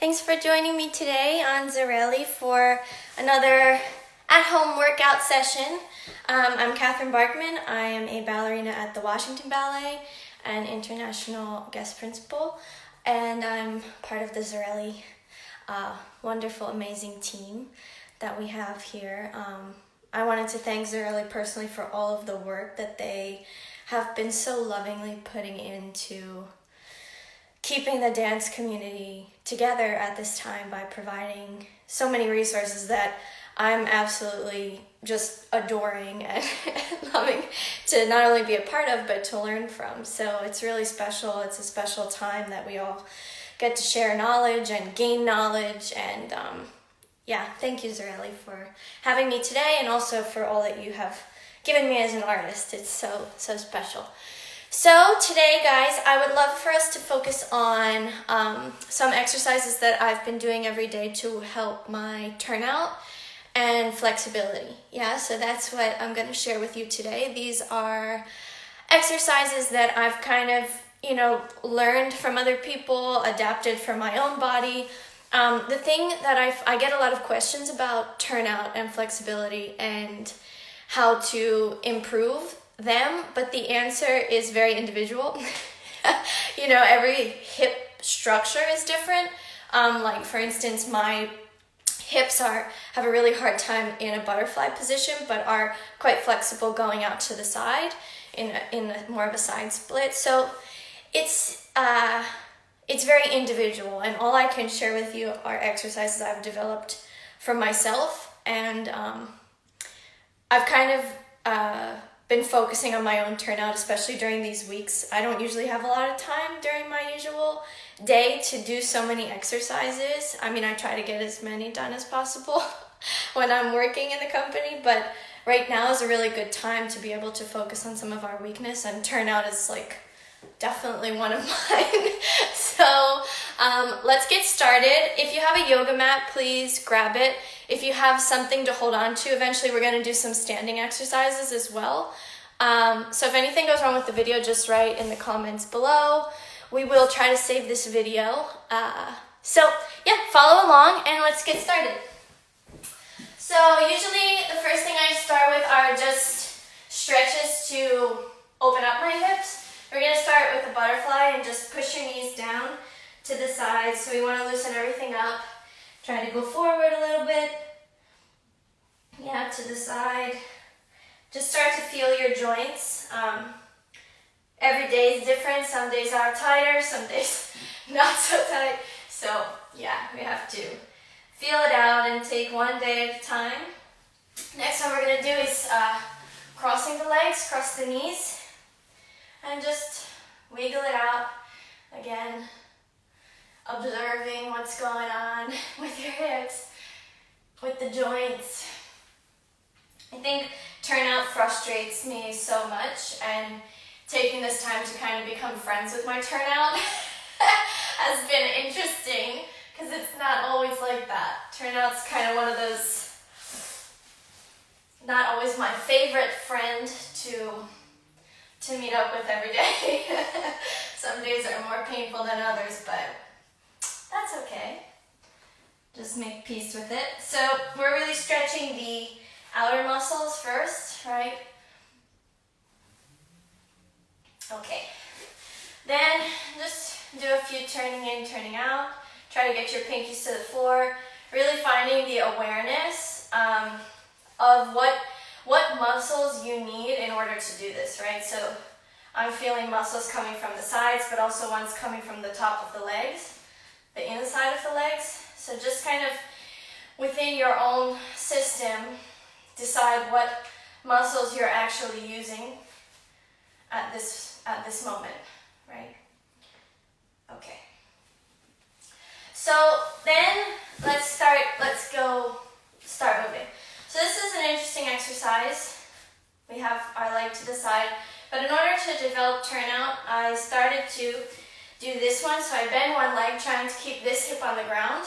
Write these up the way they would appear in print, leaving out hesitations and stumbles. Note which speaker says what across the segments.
Speaker 1: Thanks for joining me today on Zarely for another at-home workout session. I'm Katherine Barkman. I am a ballerina at the Washington Ballet and international guest principal, and I'm part of the Zarely wonderful, amazing team that we have here. I wanted to thank Zarely personally for all of the work that they have been so lovingly putting into keeping the dance community together at this time by providing so many resources that I'm absolutely just adoring and loving to not only be a part of, but to learn from. So it's really special. It's a special time that we all get to share knowledge and gain knowledge. And thank you, Zarely, for having me today, and also for all that you have given me as an artist. It's so special. So today, guys, I would love for us to focus on some exercises that I've been doing every day to help my turnout and flexibility. Yeah, so that's what I'm going to share with you today. These are exercises that I've kind of, learned from other people, adapted for my own body. The thing that I get a lot of questions about turnout and flexibility and how to improve them, but the answer is very individual. Every hip structure is different. Like for instance, my hips have a really hard time in a butterfly position, but are quite flexible going out to the side in more of a side split. So it's very individual, and all I can share with you are exercises I've developed for myself, and I've kind of been focusing on my own turnout, especially during these weeks. I don't usually have a lot of time during my usual day to do so many exercises. I mean, I try to get as many done as possible when I'm working in the company, but right now is a really good time to be able to focus on some of our weakness, and turnout is definitely one of mine. So let's get started. If you have a yoga mat, please grab it. If you have something to hold on to, eventually we're going to do some standing exercises as well. So if anything goes wrong with the video, just write in the comments below. We will try to save this video. Follow along and let's get started. So usually the first thing I start with are just stretches to open up my hips. We're going to start with a butterfly and just push your knees down to the sides. So we want to loosen everything up. Try to go forward a little bit. Yeah, to the side. Just start to feel your joints. Every day is different. Some days are tighter, some days not so tight. So yeah, we have to feel it out and take one day at a time. Next one we're going to do is crossing the legs, cross the knees, and just wiggle it out. Again, observing what's going on with your hips, with the joints. I think turnout frustrates me so much, and taking this time to kind of become friends with my turnout has been interesting, because it's not always like that. Turnout's kind of one of those, not always my favorite friend to meet up with every day. Some days are more painful than others, but that's okay. Just make peace with it. So we're really stretching the outer muscles first, right? Okay. Then just do a few turning in, turning out. Try to get your pinkies to the floor. Really finding the awareness of what muscles you need in order to do this, right? So I'm feeling muscles coming from the sides, but also ones coming from the top of the legs, the inside of the legs. So just kind of within your own system, decide what muscles you're actually using at this moment, right? Okay. So then let's start moving. So this is an interesting exercise. We have our leg to the side, but in order to develop turnout, I started to do this one. So I bend one leg, trying to keep this hip on the ground,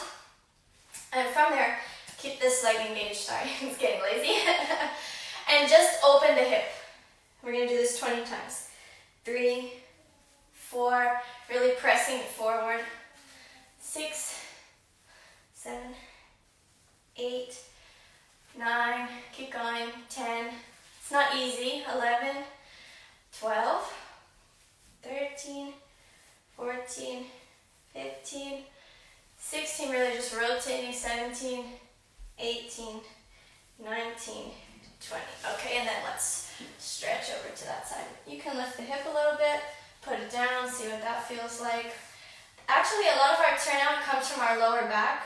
Speaker 1: and from there, keep this leg engaged. Sorry, it's getting lazy. And just open the hip. We're going to do this 20 times. 3, 4, really pressing it forward. 6, 7, 8, 9, keep going, 10, it's not easy, 11, 12, 13, 14, 15, 16, really just rotating, 17, 18, 19, 20. Okay, and then let's stretch over to that side. You can lift the hip a little bit, put it down, see what that feels like. Actually, a lot of our turnout comes from our lower back,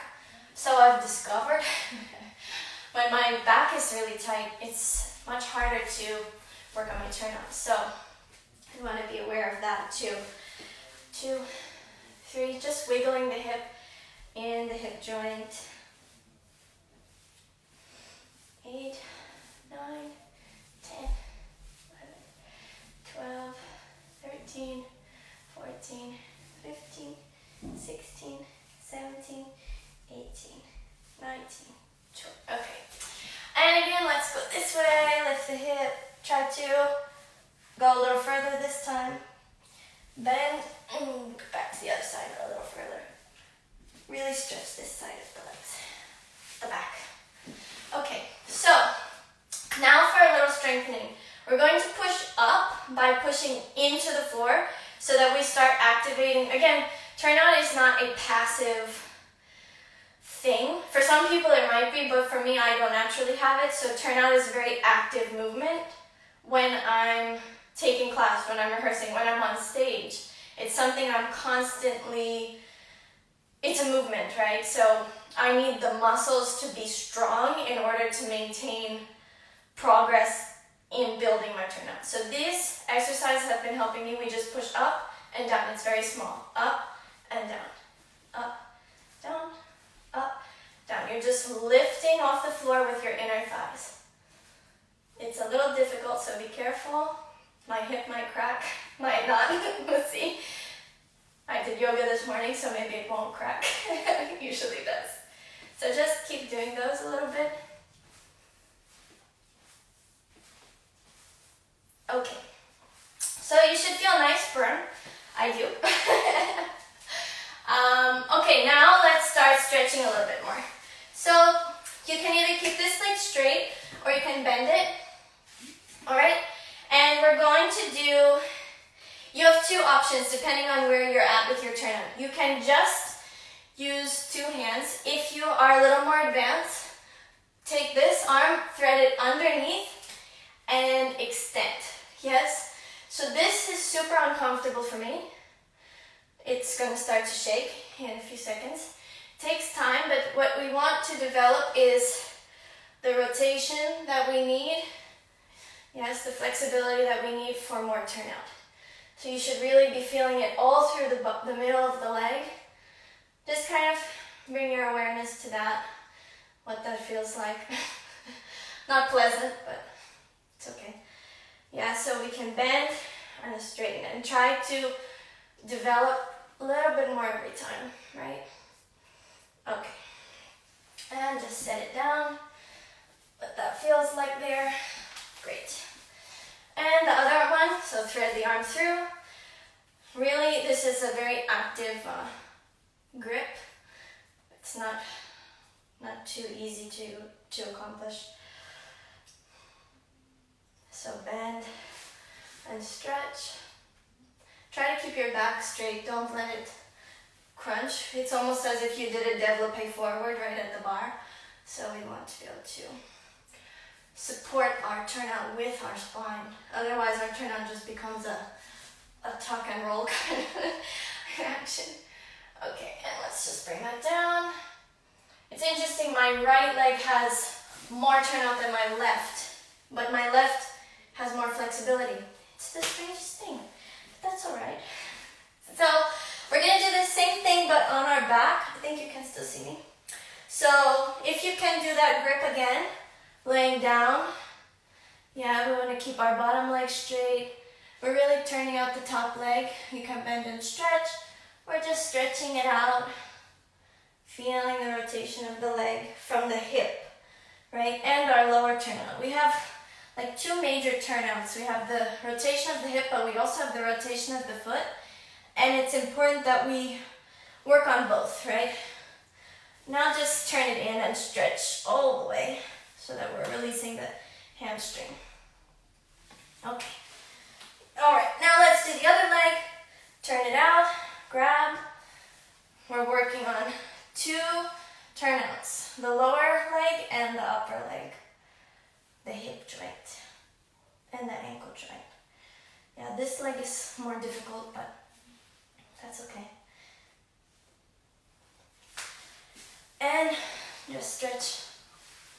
Speaker 1: so I've discovered when my back is really tight, it's much harder to work on my turnout. So I want to be aware of that too. 2, 3, just wiggling the hip in the hip joint. 8, 9, 10, 11, 12, 13, 14, 15, 16, 17, 18, 19, 20. Okay. And again, let's go this way, lift the hip, try to go a little further this time. Bend, and go back to the other side a little further. Really stretch this side of the legs, the back. Okay, so now for a little strengthening. We're going to push up by pushing into the floor so that we start activating. Again, turnout is not a passive thing. For some people it might be, but for me I don't naturally have it. So turnout is a very active movement when I'm taking class, when I'm rehearsing, when I'm on stage. It's something I'm constantly, it's a movement, right? So I need the muscles to be strong in order to maintain progress in building my turnout. So these exercises have been helping me. We just push up and down. It's very small. Up and down. Up, down, up, down. You're just lifting off the floor with your inner thighs. It's a little difficult, so be careful. My hip might crack, might not. We'll see. I did yoga this morning, so maybe it won't crack. It usually does. So just keep doing those a little bit. Okay. So you should feel a nice burn. I do. Okay, now let's start stretching a little bit more. So you can either keep this leg straight or you can bend it. All right? And we're going to do, you have two options depending on where you're at with your turnout. You can just use two hands. If you are a little more advanced, take this arm, thread it underneath, and extend. Yes? So this is super uncomfortable for me. It's going to start to shake in a few seconds. It takes time, but what we want to develop is the rotation that we need. Yes, the flexibility that we need for more turnout. So you should really be feeling it all through the middle of the leg. Just kind of bring your awareness to that, what that feels like. Not pleasant, but it's okay. Yeah, so we can bend and straighten and try to develop a little bit more every time, right? Okay. And just set it down. What that feels like there. Great. And the other one, so thread the arm through. Really, this is a very active grip. It's not too easy to accomplish. So bend and stretch. Try to keep your back straight. Don't let it crunch. It's almost as if you did a développé forward right at the bar. So we want to be able to support our turnout with our spine. Otherwise our turnout just becomes a tuck and roll kind of action. Okay, and let's just bring that down. It's interesting, my right leg has more turnout than my left, but my left has more flexibility. It's the strangest thing, but that's all right. So we're gonna do the same thing, but on our back. I think you can still see me. So if you can do that grip again, laying down. Yeah, we want to keep our bottom leg straight. We're really turning out the top leg. You can bend and stretch. We're just stretching it out, feeling the rotation of the leg from the hip, right? And our lower turnout. We have like two major turnouts. We have the rotation of the hip, but we also have the rotation of the foot. And it's important that we work on both, right? Now just turn it in and stretch all the way so that we're releasing the hamstring. Okay. All right, now let's do the other leg. Turn it out, grab. We're working on 2 turnouts, the lower leg and the upper leg, the hip joint and the ankle joint. Yeah, this leg is more difficult, but that's okay. And just stretch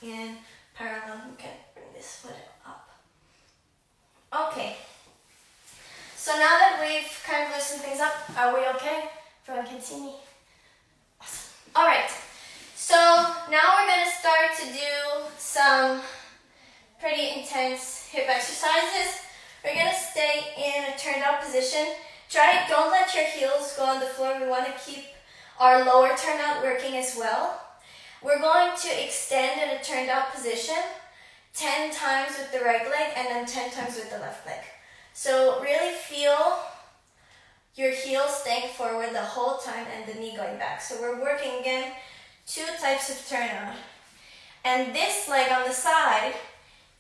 Speaker 1: in parallel. You can bring this foot up. Okay. So now that we've kind of loosened things up, are we okay? Everyone can see me? Awesome. All right. So now we're going to start to do some pretty intense hip exercises. We're going to stay in a turned out position. Don't let your heels go on the floor. We want to keep our lower turnout working as well. We're going to extend in a turned out position 10 times with the right leg and then 10 times with the left leg. So really feel your heels staying forward the whole time and the knee going back. So we're working again 2 types of turnout. And this leg on the side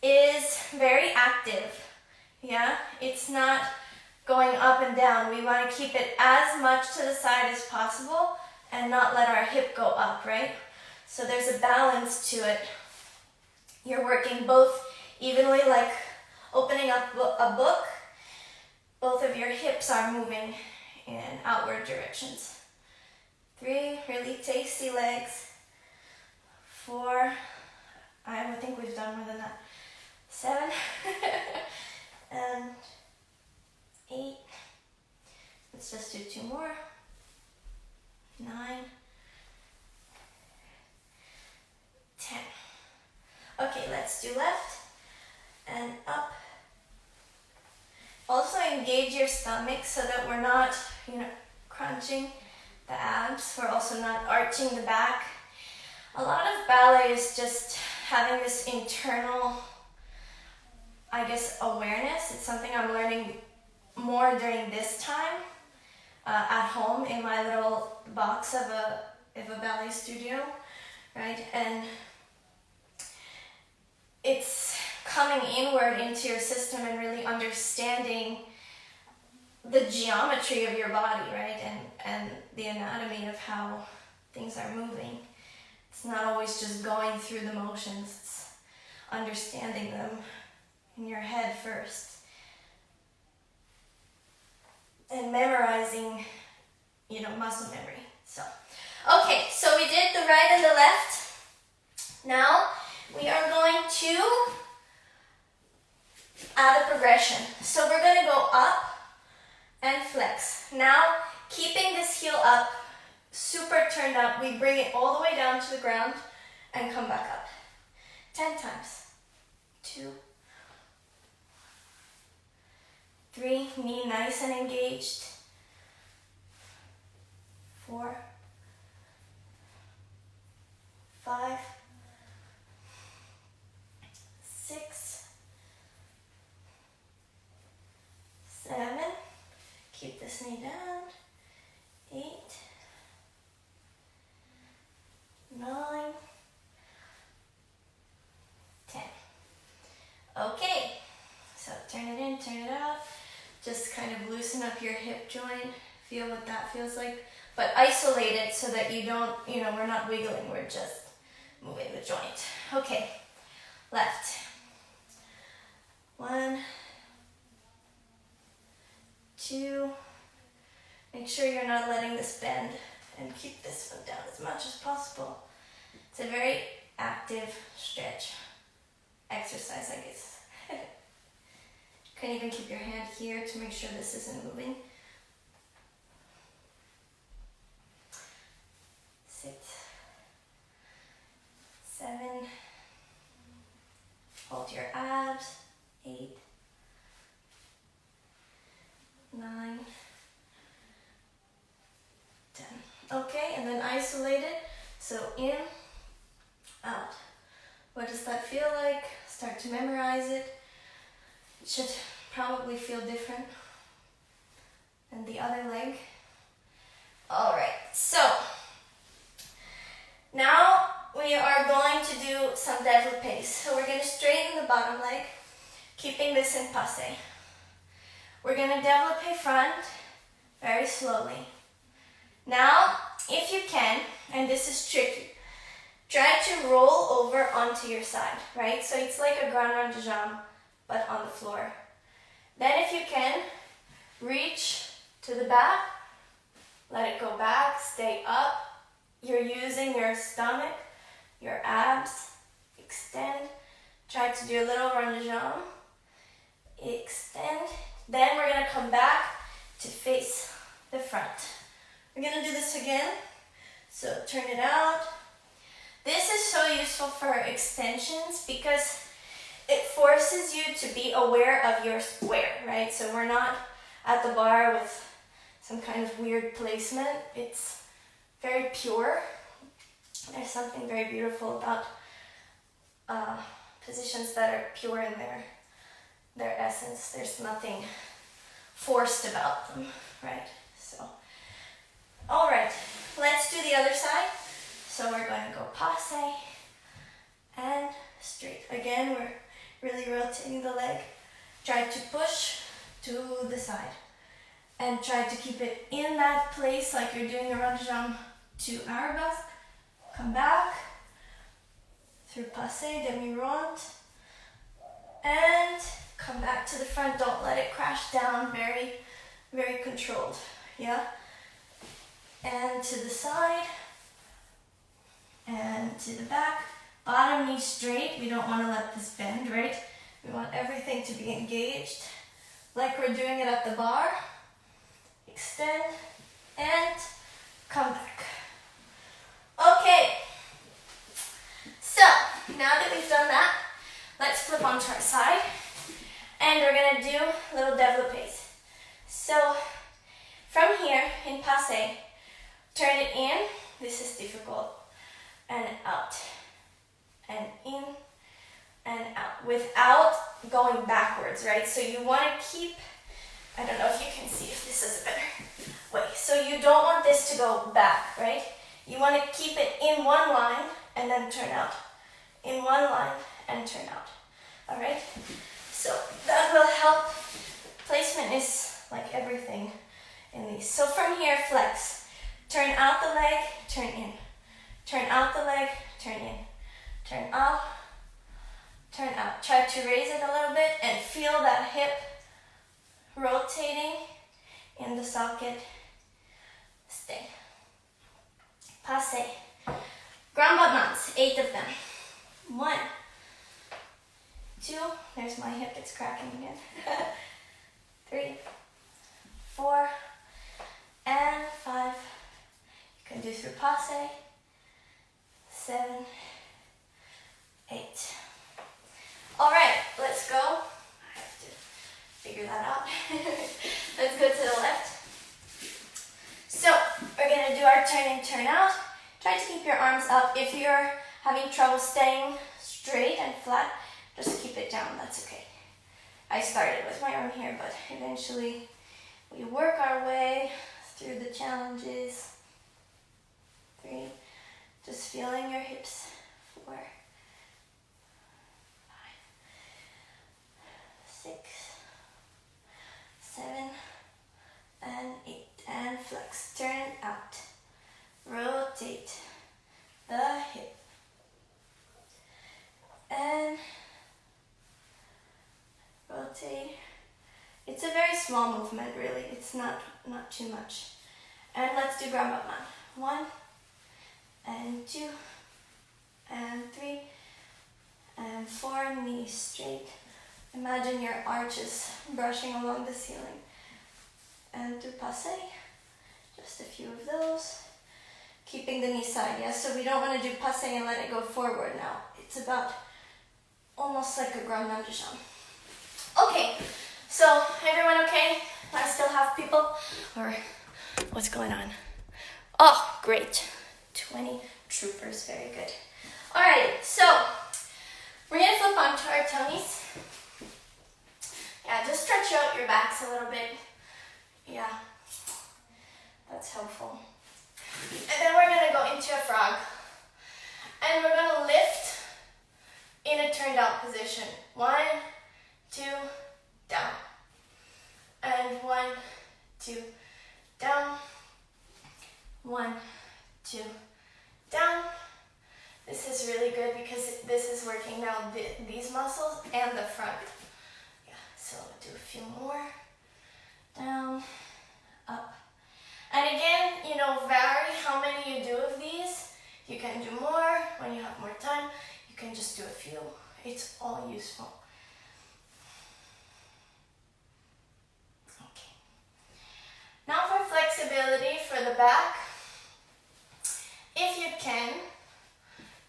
Speaker 1: is very active. Yeah, it's not going up and down. We want to keep it as much to the side as possible and not let our hip go up, right? So there's a balance to it. You're working both evenly, like opening up a book. Both of your hips are moving in outward directions. 3 really tasty legs. 4, I think we've done more than that. 7 and 8. Let's just do 2 more. 9, 10. Okay, let's do left and up. Also engage your stomach so that we're not, crunching the abs. We're also not arching the back. A lot of ballet is just having this internal, awareness. It's something I'm learning more during this time at home in my little box of a ballet studio, right? And it's coming inward into your system and really understanding the geometry of your body, right? And the anatomy of how things are moving. It's not always just going through the motions, it's understanding them in your head first. And memorizing, muscle memory. Okay, so we did the right and the left. Now we are going to add a progression. So we're going to go up and flex. Now, keeping this heel up, super turned up, we bring it all the way down to the ground and come back up. 10 times. 2, 3, knee nice and engaged. 4, 5, 6, 7, keep this knee down, 8, 9, 10. Okay, so turn it in, turn it out, just kind of loosen up your hip joint, feel what that feels like, but isolate it so that you don't, we're not wiggling, we're just moving the joint. Okay, left. 1, 2, make sure you're not letting this bend and keep this one down as much as possible. It's a very active stretch exercise, I guess. You can even keep your hand here to make sure this isn't moving. 6, 7, hold your abs, 8, 9, 10. Okay, and then isolate it. So in, out. What does that feel like? Start to memorize it. It should probably feel different than the other leg. All right, so now bottom leg, keeping this in passe. We're gonna développé front very slowly. Now, if you can, and this is tricky, try to roll over onto your side, right? So it's like a grand rond de jambe, but on the floor. Then if you can, reach to the back, let it go back, stay up. You're using your stomach, your abs, extend. Try to do a little rond de jambe, extend. Then we're gonna come back to face the front. We're gonna do this again. So turn it out. This is so useful for extensions because it forces you to be aware of your square, right? So we're not at the bar with some kind of weird placement. It's very pure. There's something very beautiful about positions that are pure in their essence. There's nothing forced about them, right? So, all right, let's do the other side. So we're going to go passe and straight. Again, we're really rotating the leg. Try to push to the side and try to keep it in that place like you're doing a rond de jambe to arabesque. Come back through passe, demi-rond, and come back to the front. Don't let it crash down. Very, very controlled. Yeah. And to the side and to the back. Bottom knee straight. We don't want to let this bend, right? We want everything to be engaged like we're doing it at the bar. Extend and come back. Okay. So, now that we've done that, let's flip onto our side. And we're going to do little développés. So, from here in passe, turn it in. This is difficult. And out. And in and out. Without going backwards, right? So you want to keep, I don't know if you can see if this is a better way. So you don't want this to go back, right? You want to keep it in one line and then turn out. In one line and turn out. All right? So that will help. Placement is like everything in these. So from here, flex. Turn out the leg, turn in. Turn out the leg, turn in. Turn out, turn out. Try to raise it a little bit and feel that hip rotating in the socket. Stay. Passe. Grand battements, 8 of them. 1, 2, there's my hip, it's cracking again. 3, 4, and 5. You can do through passe. 7, 8. All right, let's go. I have to figure that out. Let's go to the left. So we're gonna do our turn in, turn out. Try to keep your arms up. If you're having trouble staying straight and flat, just keep it down, that's okay. I started with my arm here, but eventually we work our way through the challenges. 3, just feeling your hips. 4, 5, 6, 7, and 8. And flex. Turn out. Rotate the hip. And rotate. It's a very small movement, really. It's not too much. And let's do grand battement. 1, and 2, and 3, and 4, knees straight. Imagine your arches brushing along the ceiling. And to passe, just a few of those. Keeping the knee side, yes? So we don't want to do passe and let it go forward now. It's about almost like a grand rond de jambe. Okay, so everyone okay? I still have people? Or what's going on? Oh, great. 20 troopers, very good. All right, so we're gonna flip onto our tummies. Yeah, just stretch out your backs a little bit. Yeah, that's helpful. And then we're gonna go into a frog. And we're gonna lift in a turned out position. 1, 2, down. This is really good because this is working now these muscles and the front. Yeah, so do a few more. Down, up. And again, you know, vary how many you do of these. You can do more when you have more time. You can just do a few. It's all useful. Okay. Now for flexibility for the back. If you can,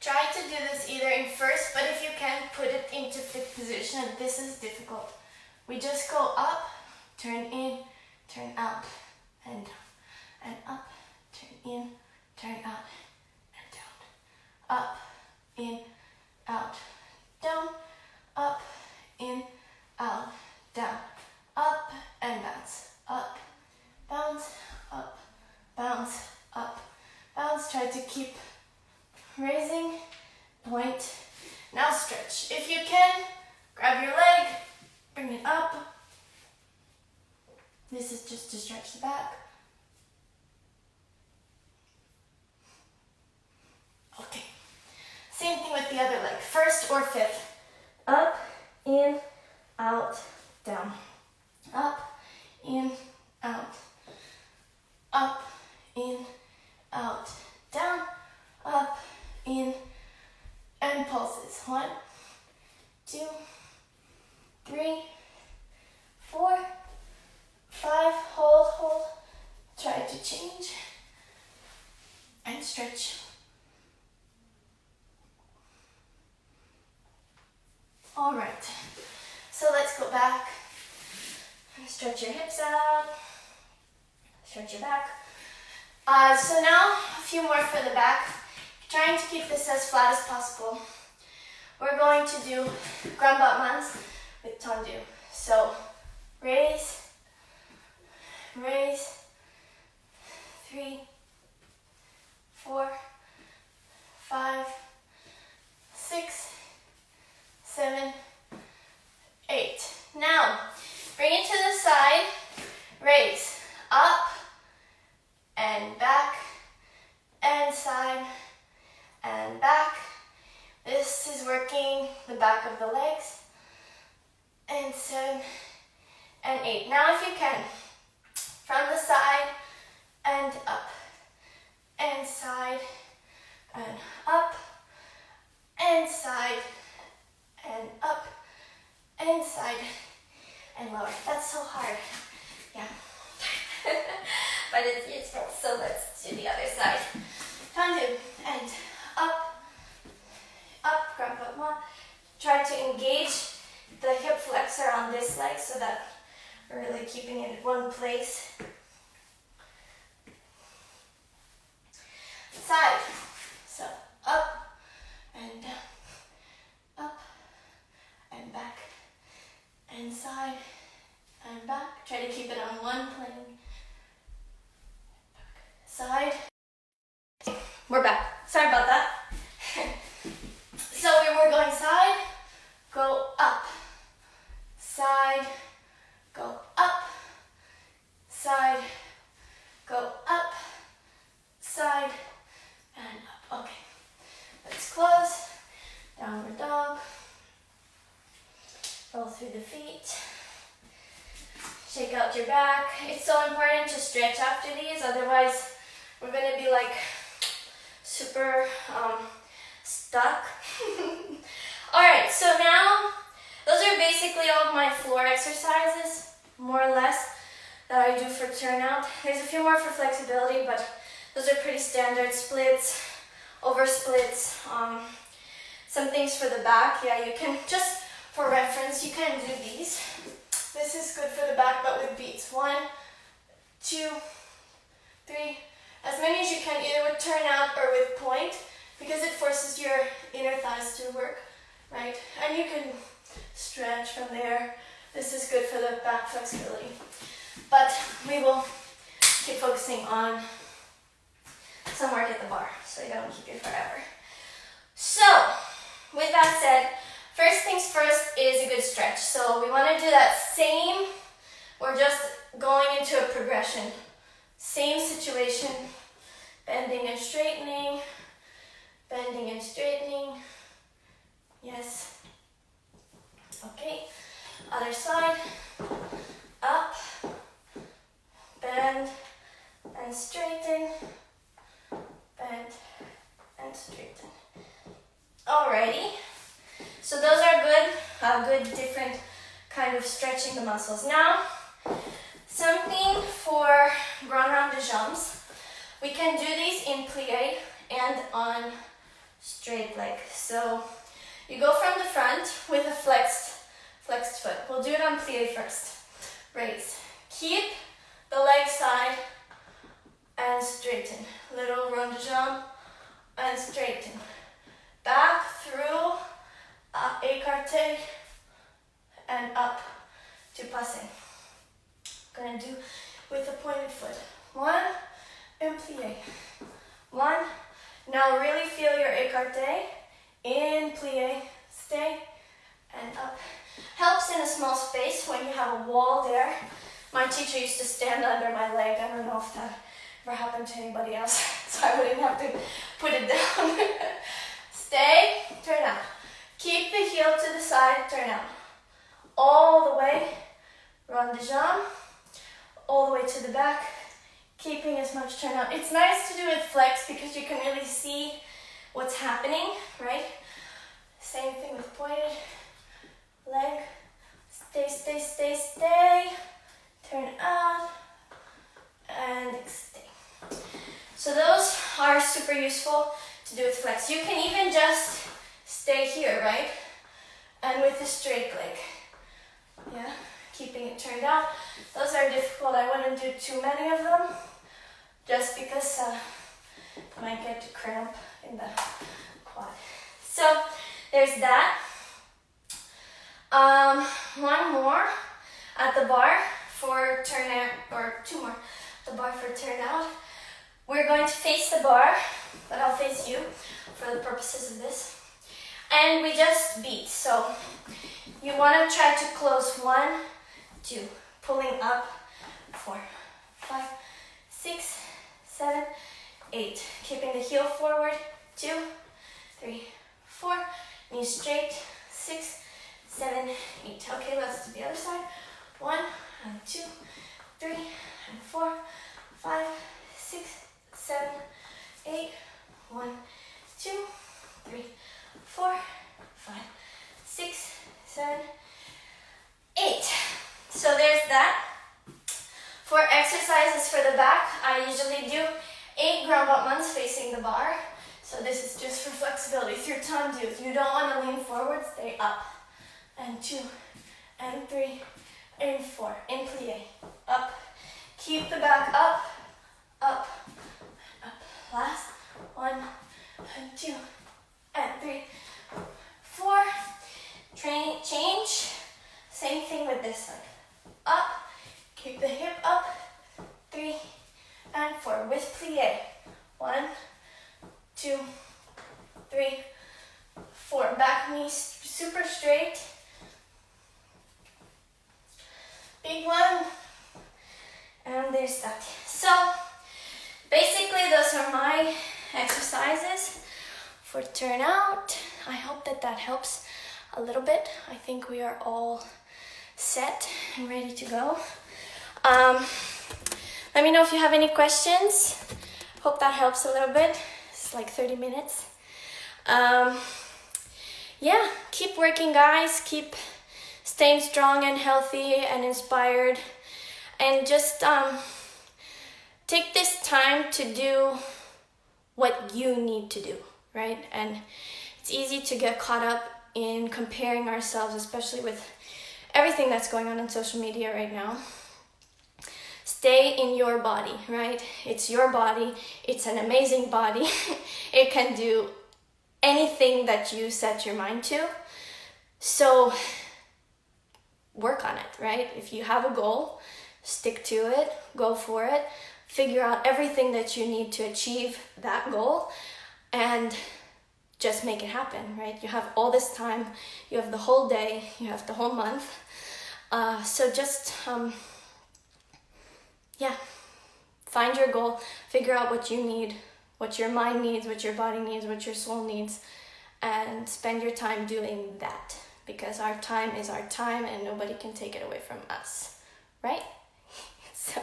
Speaker 1: try to do this either in first, but if you can, put it into fifth position. This is difficult. We just go up, turn in, turn out, and down. And up, turn in, turn out, and down. Up, in, out, down. Up, in, out, down. Up, and bounce. Up, bounce, up, bounce, up, bounce. Try to keep raising, point. Now stretch. If you can, grab your leg, bring it up. This is just to stretch the back. Okay. Same thing with the other leg. First or fifth. Up, in, out, down. Up, in, out. Up, in, out, down. Up, in, and pulses. 1, 2, 3, 4, 5. Hold, hold. Try to change. And stretch. All right. So let's go back. Stretch your hips out. Stretch your back. So now a few more for the back. Trying to keep this as flat as possible. We're going to do grand battements with tendu. So raise, raise, 3, 4, 5, 6, 7, 8. Now bring it to the side, raise, up, and back, and side, and back. This is working the back of the legs. And 7, and 8. Now if you can, from the side, and up, and side, and up, and side, and up, and side, and lower. That's so hard. Yeah. But it's so let's do the other side. Tendu, and up, up, grand battement. Try to engage the hip flexor on this leg so that we're really keeping it in one place. Side. So up and down, up and back, and side and back. Try to keep it on one plane. Side. We're back. Sorry about that. So we were going side, go up, side, go up, side, go up, side, and up. Okay. Let's close. Downward dog. Roll through the feet. Shake out your back. It's so important to stretch after these, otherwise we're going to be like super stuck. Alright, so now those are basically all of my floor exercises, more or less, that I do for turnout. There's a few more for flexibility, but those are pretty standard. Splits, over splits, some things for the back. Yeah, you can, just for reference, you can do these. This is good for the back, but with beats. 1, 2, 3, as many as you can, either with turnout or with point, because it forces your inner thighs to work, right? And you can stretch from there. This is good for the back flexibility. But we will keep focusing on some work at the bar, so I don't keep you forever. So, with that said, first things first is a good stretch. So we want to do that same, we're just going into a progression. Same situation, bending and straightening, bending and straightening. Yes. Okay, other side. Up, bend and straighten, bend and straighten. Alrighty, so those are good different kind of stretching the muscles. Now, something for grand round de jambes. We can do these in plie and on straight leg. So you go from the front with a flexed foot. We'll do it on plie first. Raise. Keep the leg side and straighten. Little rond de jambe and straighten. Back through écarté and up to passe. Gonna do with a pointed foot. 1 and plie. 1. Now really feel your écarté. In, plie, stay, and up. Helps in a small space when you have a wall there. My teacher used to stand under my leg. I don't know if that ever happened to anybody else, so I wouldn't have to put it down. Stay, turn out. Keep the heel to the side, turn out. All the way, rond de jambe, all the way to the back, keeping as much turn out. It's nice to do it flex because you can really see what's happening, right? Same thing with pointed leg. Stay, stay, stay, stay. Turn out and stay. So those are super useful to do with flex. You can even just stay here, right? And with the straight leg. Yeah, keeping it turned out. Those are difficult. I wouldn't do too many of them just because you might get to cramp in the quad. So there's that. One more at the bar for turnout, or 2 more at the bar for turnout. We're going to face the bar, but I'll face you for the purposes of this. And we just beat. So you want to try to close 1, 2, pulling up, 4, 5, 6, 7, 8. Keeping the heel forward, 2, 3, 4. Knees straight, 6, 7, 8. Okay, let's do the other side. 1 and 2, 3 and 4, 5, 6, 7, 8. 1, 2, 3, 4, 5, 6, 7, 8. So there's that. For exercises for the back, I usually do 8 grand battements facing the bar. So this is just for flexibility. Through tendu, you don't want to lean forward, stay up. And 2, and 3, and 4. In plie, up. Keep the back up, up, up. Last 1, and 2, and 3, 4. Change. Same thing with this side. Up. Keep the hip up. 3 and 4 with plie. 1, 2, 3, 4. Back knee super straight. Big one. And there's that. So basically those are my exercises for turnout. I hope that helps a little bit. I think we are all set and ready to go. Let me know if you have any questions. Hope that helps a little bit. It's like 30 minutes. Yeah, keep working, guys. Keep staying strong and healthy and inspired. And just take this time to do what you need to do, right? And it's easy to get caught up in comparing ourselves, especially with everything that's going on social media right now. Stay in your body, right? It's your body. It's an amazing body. It can do anything that you set your mind to. So work on it, right? If you have a goal, stick to it, go for it, figure out everything that you need to achieve that goal, and just make it happen, right? You have all this time, you have the whole day, you have the whole month. So just, yeah, find your goal, figure out what you need, what your mind needs, what your body needs, what your soul needs, and spend your time doing that, because our time is our time and nobody can take it away from us, right? So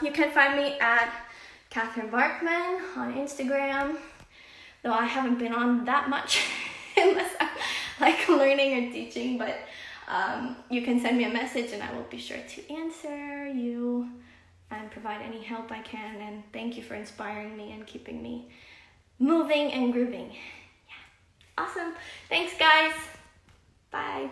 Speaker 1: you can find me at Katherine Barkman on Instagram, though I haven't been on that much unless I'm like learning or teaching, but you can send me a message and I will be sure to answer you and provide any help I can. And thank you for inspiring me and keeping me moving and grooving. Yeah, awesome. Thanks, guys. Bye.